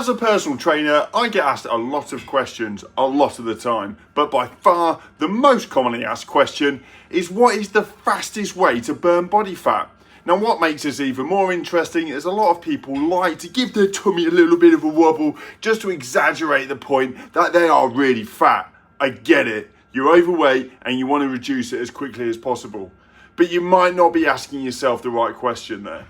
As a personal trainer, I get asked a lot of questions a lot of the time, but by far the most commonly asked question is what is the fastest way to burn body fat? Now what makes this even more interesting is a lot of people like to give their tummy a little bit of a wobble just to exaggerate the point that they are really fat. I get it, you're overweight and you want to reduce it as quickly as possible, but you might not be asking yourself the right question there.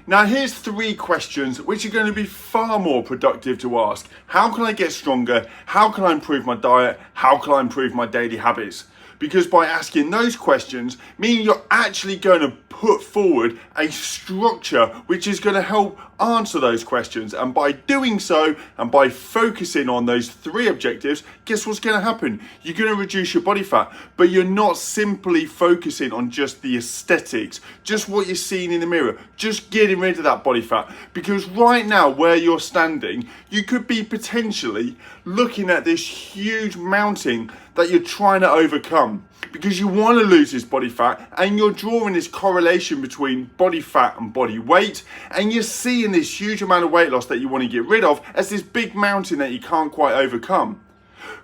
Now here's 3 questions which are going to be far more productive to ask. How can I get stronger? How can I improve my diet? How can I improve my daily habits? Because by asking those questions, meaning you're actually going to put forward a structure which is going to help answer those questions. And by doing so, and by focusing on those 3 objectives, guess what's going to happen? You're going to reduce your body fat, but you're not simply focusing on just the aesthetics, just what you're seeing in the mirror, just getting rid of that body fat. Because right now, where you're standing, you could be potentially looking at this huge mountain that you're trying to overcome, because you want to lose this body fat and you're drawing this correlation between body fat and body weight, and you're seeing this huge amount of weight loss that you want to get rid of as this big mountain that you can't quite overcome.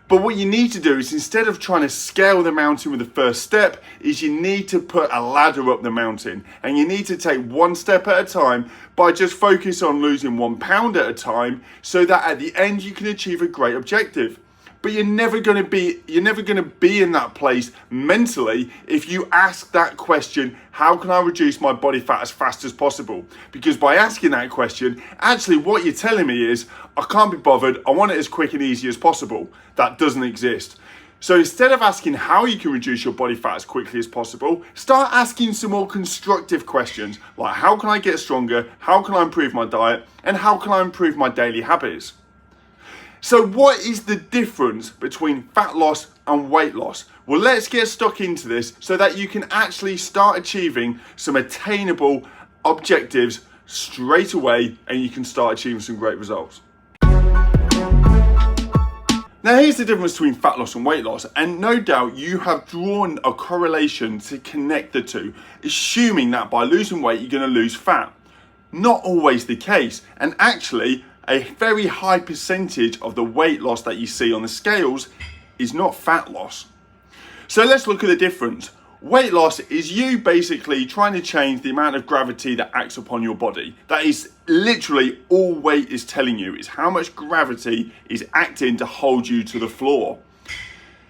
But what you need to do is, instead of trying to scale the mountain with the first step, is you need to put a ladder up the mountain, and you need to take 1 step at a time by just focus on losing 1 pound at a time, so that at the end you can achieve a great objective. But you're never going to be in that place mentally if you ask that question, how can I reduce my body fat as fast as possible? Because by asking that question, actually what you're telling me is, I can't be bothered, I want it as quick and easy as possible. That doesn't exist. So instead of asking how you can reduce your body fat as quickly as possible, start asking some more constructive questions, like how can I get stronger, how can I improve my diet, and how can I improve my daily habits? So what is the difference between fat loss and weight loss? Well, let's get stuck into this so that you can actually start achieving some attainable objectives straight away, and you can start achieving some great results. Now here's the difference between fat loss and weight loss, and no doubt you have drawn a correlation to connect the two, assuming that by losing weight you're going to lose fat. Not always the case, and actually a very high percentage of the weight loss that you see on the scales is not fat loss. So let's look at the difference. Weight loss is you basically trying to change the amount of gravity that acts upon your body. That is literally all weight is telling you, is how much gravity is acting to hold you to the floor.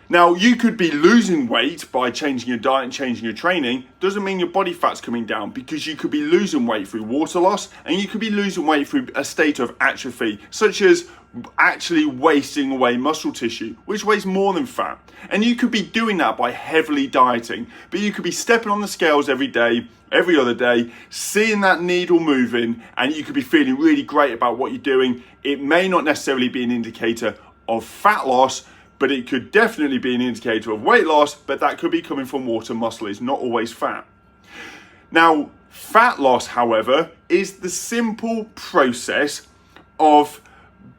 Now, you could be losing weight by changing your diet and changing your training. Doesn't mean your body fat's coming down, because you could be losing weight through water loss, and you could be losing weight through a state of atrophy, such as actually wasting away muscle tissue, which weighs more than fat. And you could be doing that by heavily dieting, but you could be stepping on the scales every day, every other day, seeing that needle moving, and you could be feeling really great about what you're doing. It may not necessarily be an indicator of fat loss, but it could definitely be an indicator of weight loss, but that could be coming from water. Muscle is not always fat. Now, fat loss, however, is the simple process of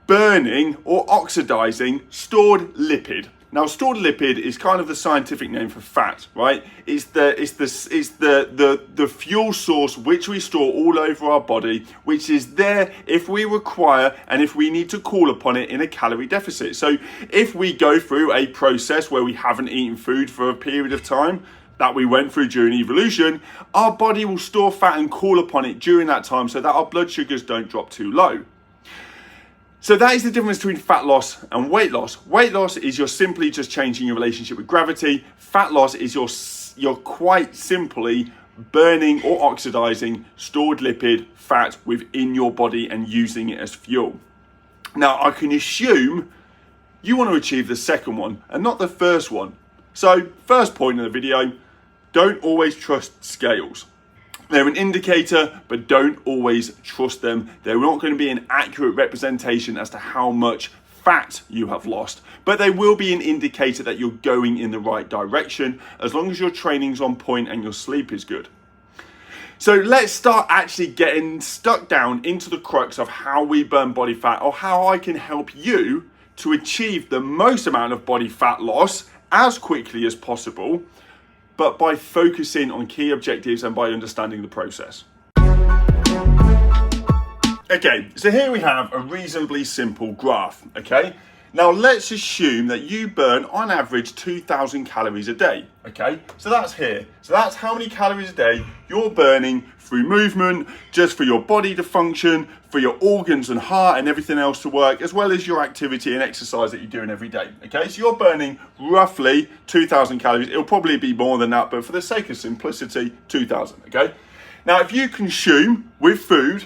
burning or oxidizing stored lipid. Now, stored lipid is kind of the scientific name for fat, right? It's the fuel source which we store all over our body, which is there if we require and if we need to call upon it in a calorie deficit. So if we go through a process where we haven't eaten food for a period of time that we went through during evolution, our body will store fat and call upon it during that time so that our blood sugars don't drop too low. So that is the difference between fat loss and weight loss. Weight loss is you're simply just changing your relationship with gravity. Fat loss is you're quite simply burning or oxidizing stored lipid, fat within your body and using it as fuel. Now, I can assume you want to achieve the second one and not the first one. So first point in the video, don't always trust scales. They're an indicator, but don't always trust them. They're not going to be an accurate representation as to how much fat you have lost, but they will be an indicator that you're going in the right direction, as long as your training's on point and your sleep is good. So let's start actually getting stuck down into the crux of how we burn body fat, or how I can help you to achieve the most amount of body fat loss as quickly as possible, but by focusing on key objectives and by understanding the process. Okay, so here we have a reasonably simple graph, okay? Now let's assume that you burn on average 2,000 calories a day, okay? So that's here. So that's how many calories a day you're burning through movement, just for your body to function, for your organs and heart and everything else to work, as well as your activity and exercise that you're doing every day, okay? So you're burning roughly 2,000 calories. It'll probably be more than that, but for the sake of simplicity, 2,000, okay? Now, if you consume with food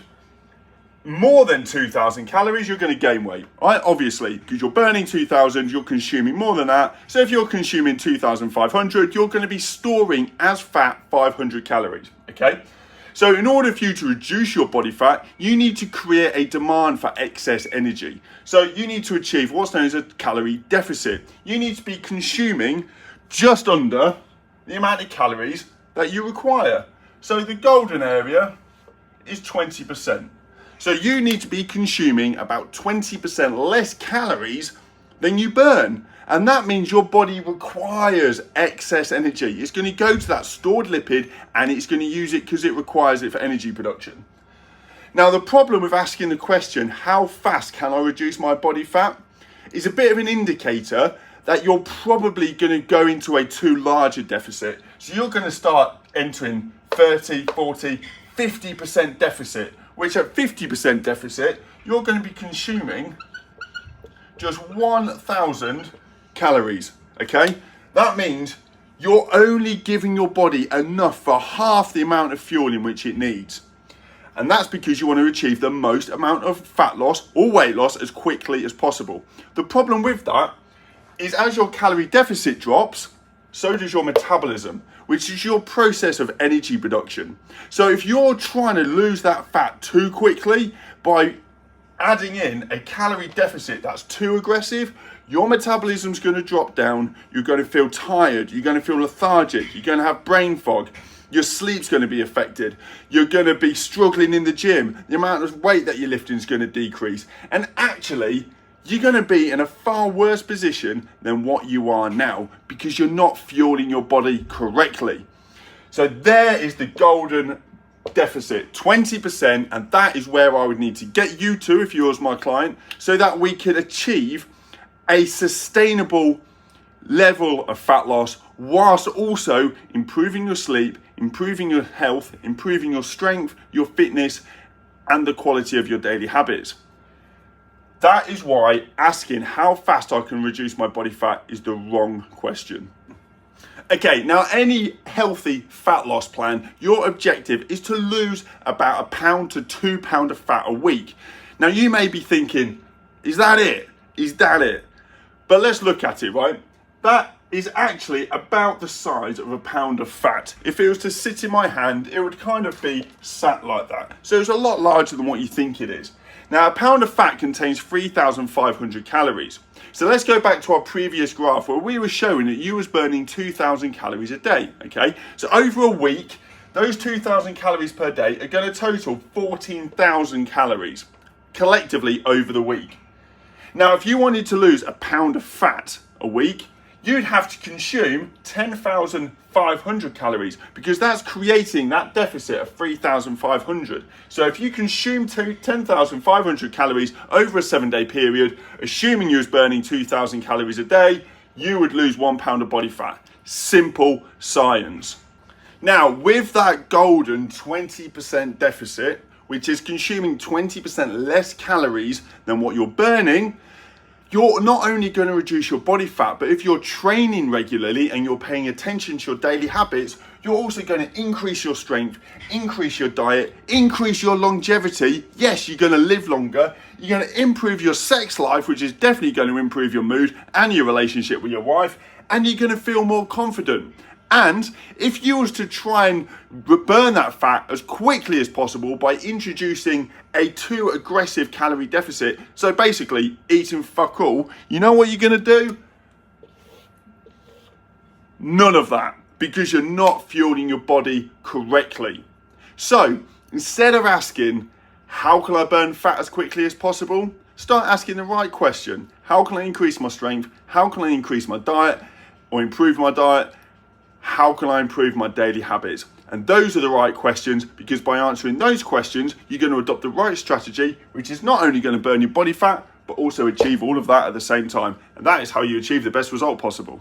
more than 2,000 calories, you're going to gain weight, right? Obviously, because you're burning 2,000, you're consuming more than that. So if you're consuming 2,500, you're going to be storing as fat 500 calories, okay? So in order for you to reduce your body fat, you need to create a demand for excess energy. So you need to achieve what's known as a calorie deficit. You need to be consuming just under the amount of calories that you require. So the golden area is 20%. So you need to be consuming about 20% less calories than you burn. And that means your body requires excess energy. It's going to go to that stored lipid and it's going to use it because it requires it for energy production. Now, the problem with asking the question, how fast can I reduce my body fat, is a bit of an indicator that you're probably going to go into a too large a deficit. So you're going to start entering 30, 40, 50% deficit, which at 50% deficit, you're going to be consuming just 1,000 calories, okay? That means you're only giving your body enough for half the amount of fuel in which it needs. And that's because you want to achieve the most amount of fat loss or weight loss as quickly as possible. The problem with that is as your calorie deficit drops, so does your metabolism, which is your process of energy production. So if you're trying to lose that fat too quickly by adding in a calorie deficit that's too aggressive, your metabolism's going to drop down, you're going to feel tired, you're going to feel lethargic, you're going to have brain fog, your sleep's going to be affected, you're going to be struggling in the gym, the amount of weight that you're lifting is going to decrease, and actually you're going to be in a far worse position than what you are now because you're not fueling your body correctly. So there is the golden deficit, 20%, and that is where I would need to get you to if you was my client so that we could achieve a sustainable level of fat loss whilst also improving your sleep, improving your health, improving your strength, your fitness, and the quality of your daily habits. That is why asking how fast I can reduce my body fat is the wrong question. Okay, now any healthy fat loss plan, your objective is to lose about 1 pound to 2 pounds of fat a week. Now you may be thinking, is that it? Is that it? But let's look at it, right? That is actually about the size of 1 pound of fat. If it was to sit in my hand, it would kind of be sat like that. So it's a lot larger than what you think it is. Now, 1 pound of fat contains 3,500 calories. So let's go back to our previous graph where we were showing that you was burning 2,000 calories a day, okay? So over a week, those 2,000 calories per day are going to total 14,000 calories collectively over the week. Now, if you wanted to lose 1 pound of fat a week, you'd have to consume 10,500 calories because that's creating that deficit of 3,500. So if you consume 10,500 calories over a 7-day period, assuming you was burning 2,000 calories a day, you would lose 1 pound of body fat. Simple science. Now, with that golden 20% deficit, which is consuming 20% less calories than what you're burning, you're not only going to reduce your body fat, but if you're training regularly and you're paying attention to your daily habits, you're also going to increase your strength, increase your diet, increase your longevity. Yes, you're going to live longer. You're going to improve your sex life, which is definitely going to improve your mood and your relationship with your wife, and you're going to feel more confident. And if you was to try and burn that fat as quickly as possible by introducing a too aggressive calorie deficit, so basically eating fuck all, you know what you're going to do? None of that, because you're not fueling your body correctly. So instead of asking, how can I burn fat as quickly as possible? Start asking the right question. How can I increase my strength? How can I increase my diet or improve my diet? how can I improve my daily habits? And those are the right questions, because by answering those questions, you're going to adopt the right strategy, which is not only going to burn your body fat, but also achieve all of that at the same time. And that is how you achieve the best result possible.